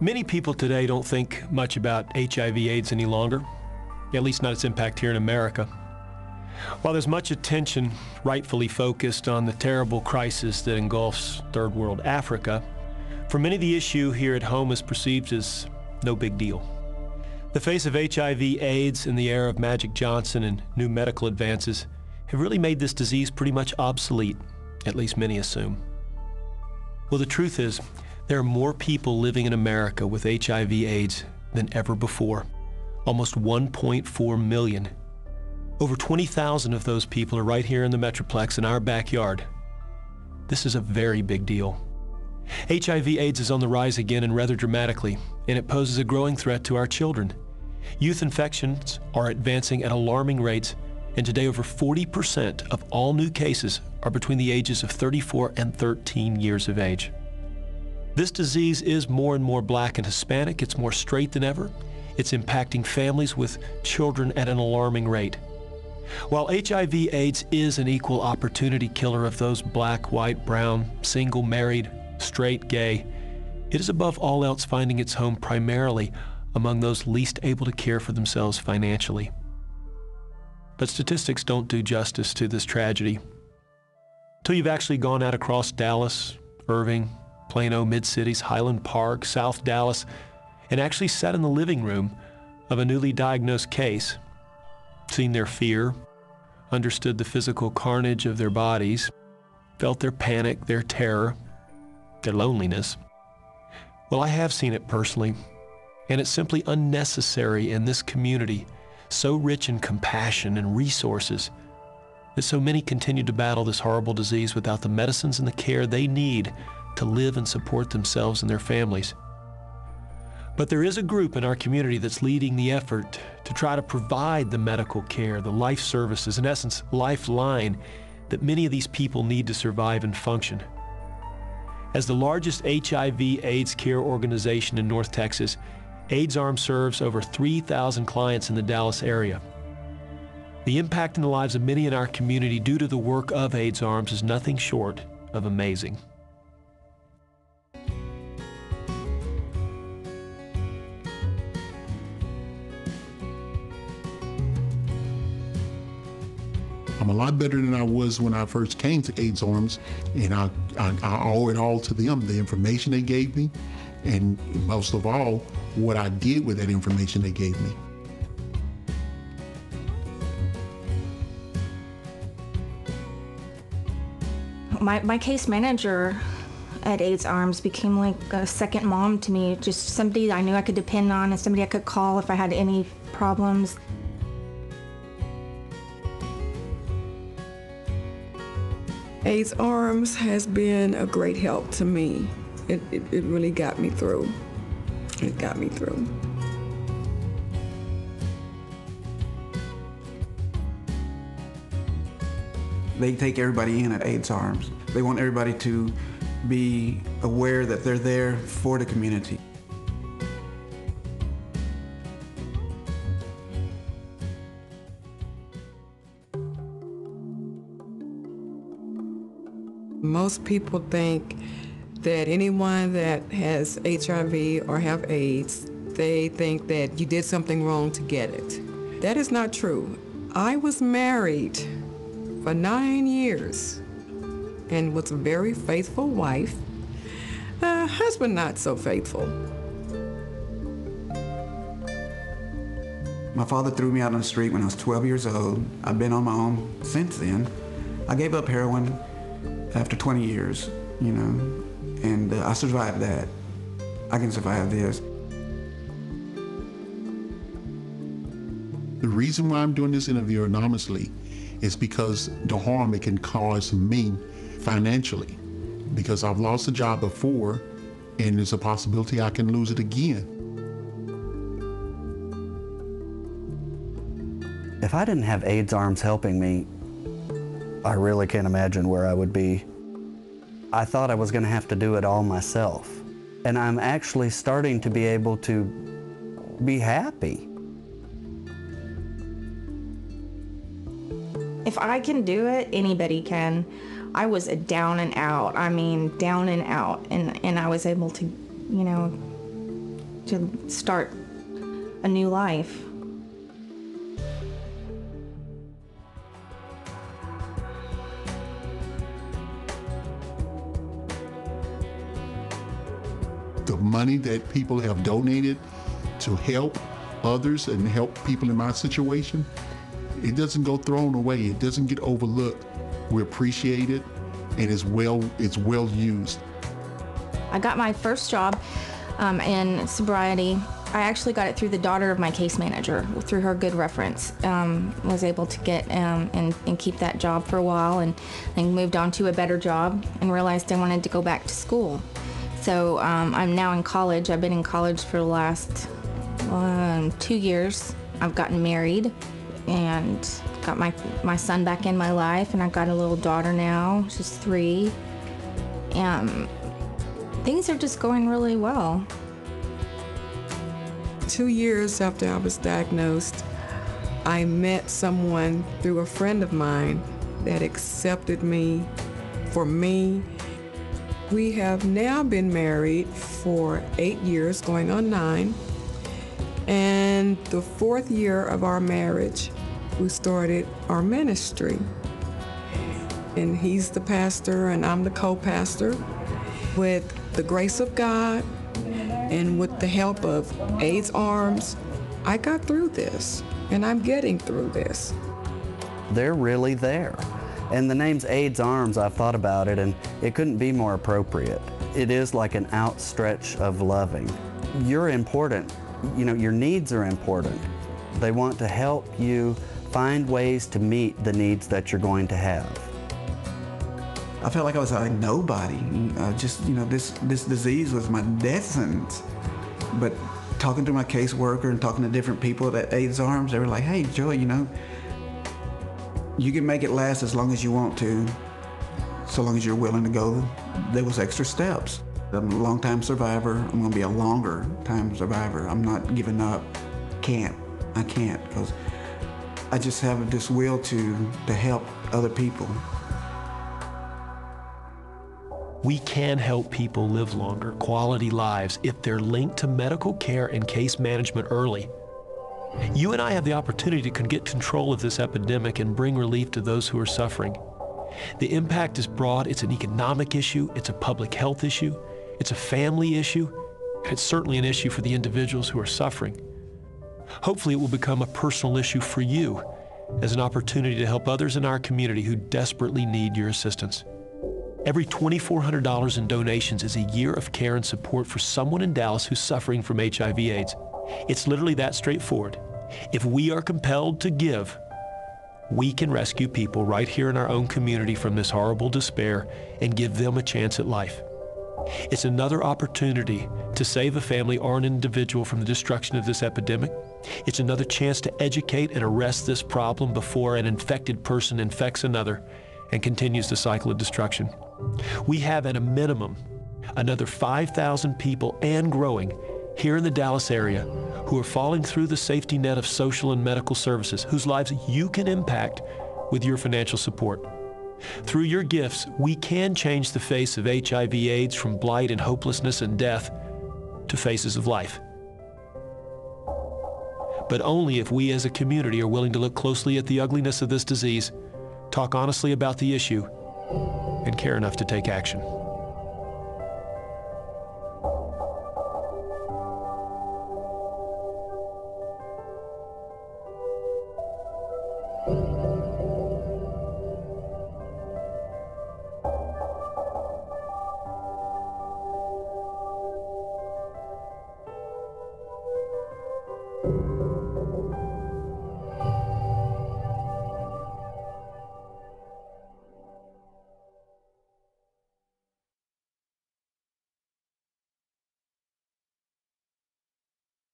Many people today don't think much about HIV/AIDS any longer, at least not its impact here in America. While there's much attention rightfully focused on the terrible crisis that engulfs third world Africa, for many the issue here at home is perceived as no big deal. The face of HIV/AIDS in the era of Magic Johnson and new medical advances have really made this disease pretty much obsolete, at least many assume. Well, the truth is, there are more people living in America with HIV/AIDS than ever before, almost 1.4 million. Over 20,000 of those people are right here in the Metroplex in our backyard. This is a very big deal. HIV/AIDS is on the rise again and rather dramatically, and it poses a growing threat to our children. Youth infections are advancing at alarming rates, and today over 40% of all new cases are between the ages of 34 and 13 years of age. This disease is more and more Black and Hispanic. It's more straight than ever. It's impacting families with children at an alarming rate. While HIV/AIDS is an equal opportunity killer of those Black, white, brown, single, married, straight, gay, it is above all else finding its home primarily among those least able to care for themselves financially. But statistics don't do justice to this tragedy. Till you've actually gone out across Dallas, Irving, Plano, Mid-Cities, Highland Park, South Dallas, and actually sat in the living room of a newly diagnosed case, seen their fear, understood the physical carnage of their bodies, felt their panic, their terror, their loneliness. Well, I have seen it personally, and it's simply unnecessary in this community, so rich in compassion and resources, that so many continue to battle this horrible disease without the medicines and the care they need to live and support themselves and their families. But there is a group in our community that's leading the effort to try to provide the medical care, the life services, in essence, lifeline that many of these people need to survive and function. As the largest HIV/AIDS care organization in North Texas, AIDS Arms serves over 3,000 clients in the Dallas area. The impact in the lives of many in our community due to the work of AIDS Arms is nothing short of amazing. I'm a lot better than I was when I first came to AIDS Arms, and I owe it all to them, the information they gave me, and most of all, what I did with that information they gave me. My case manager at AIDS Arms became like a second mom to me, just somebody I knew I could depend on and somebody I could call if I had any problems. AIDS Arms has been a great help to me. It really got me through. It got me through. They take everybody in at AIDS Arms. They want everybody to be aware that they're there for the community. Most people think that anyone that has HIV or have AIDS, they think that you did something wrong to get it. That is not true. I was married for 9 years and was a very faithful wife. Husband not so faithful. My father threw me out on the street when I was 12 years old. I've been on my own since then. I gave up heroin after 20 years, you know, and I survived that. I can survive this. The reason why I'm doing this interview anonymously is because the harm it can cause me financially, because I've lost a job before and there's a possibility I can lose it again. If I didn't have AIDS Arms helping me, I really can't imagine where I would be. I thought I was going to have to do it all myself, and I'm actually starting to be able to be happy. If I can do it, anybody can. I was a down and out, I mean down and out, and I was able to, you know, to start a new life. The money that people have donated to help others and help people in my situation, it doesn't go thrown away. It doesn't get overlooked. We appreciate it, and it's well used. I got my first job in sobriety. I actually got it through the daughter of my case manager, through her good reference. Was able to get and keep that job for a while, and moved on to a better job and realized I wanted to go back to school. So I'm now in college. I've been in college for the last 2 years. I've gotten married and got my son back in my life, and I've got a little daughter now. She's 3. Things are just going really well. 2 years after I was diagnosed, I met someone through a friend of mine that accepted me for me. We have now been married for 8 years, going on 9. And the 4th year of our marriage, we started our ministry. And he's the pastor and I'm the co-pastor. With the grace of God and with the help of AIDS Arms, I got through this, and I'm getting through this. They're really there. And the name's AIDS Arms, I've thought about it, and it couldn't be more appropriate. It is like an outstretch of loving. You're important. You know, your needs are important. They want to help you find ways to meet the needs that you're going to have. I felt like I was like nobody. This disease was my death sentence. But talking to my caseworker and talking to different people at AIDS Arms, they were like, hey, Joey, you can make it last as long as you want to, so long as you're willing to go. There was extra steps. I'm a long-time survivor. I'm gonna be a longer-time survivor. I'm not giving up. I can't, because I just have this will to help other people. We can help people live longer, quality lives if they're linked to medical care and case management early. You and I have the opportunity to get control of this epidemic and bring relief to those who are suffering. The impact is broad. It's an economic issue, it's a public health issue, it's a family issue, and it's certainly an issue for the individuals who are suffering. Hopefully it will become a personal issue for you as an opportunity to help others in our community who desperately need your assistance. Every $2,400 in donations is a year of care and support for someone in Dallas who's suffering from HIV/AIDS. It's literally that straightforward. If we are compelled to give, we can rescue people right here in our own community from this horrible despair and give them a chance at life. It's another opportunity to save a family or an individual from the destruction of this epidemic. It's another chance to educate and arrest this problem before an infected person infects another and continues the cycle of destruction. We have at a minimum another 5,000 people and growing here in the Dallas area who are falling through the safety net of social and medical services, whose lives you can impact with your financial support. Through your gifts, we can change the face of HIV/AIDS from blight and hopelessness and death to faces of life. But only if we as a community are willing to look closely at the ugliness of this disease, talk honestly about the issue, and care enough to take action.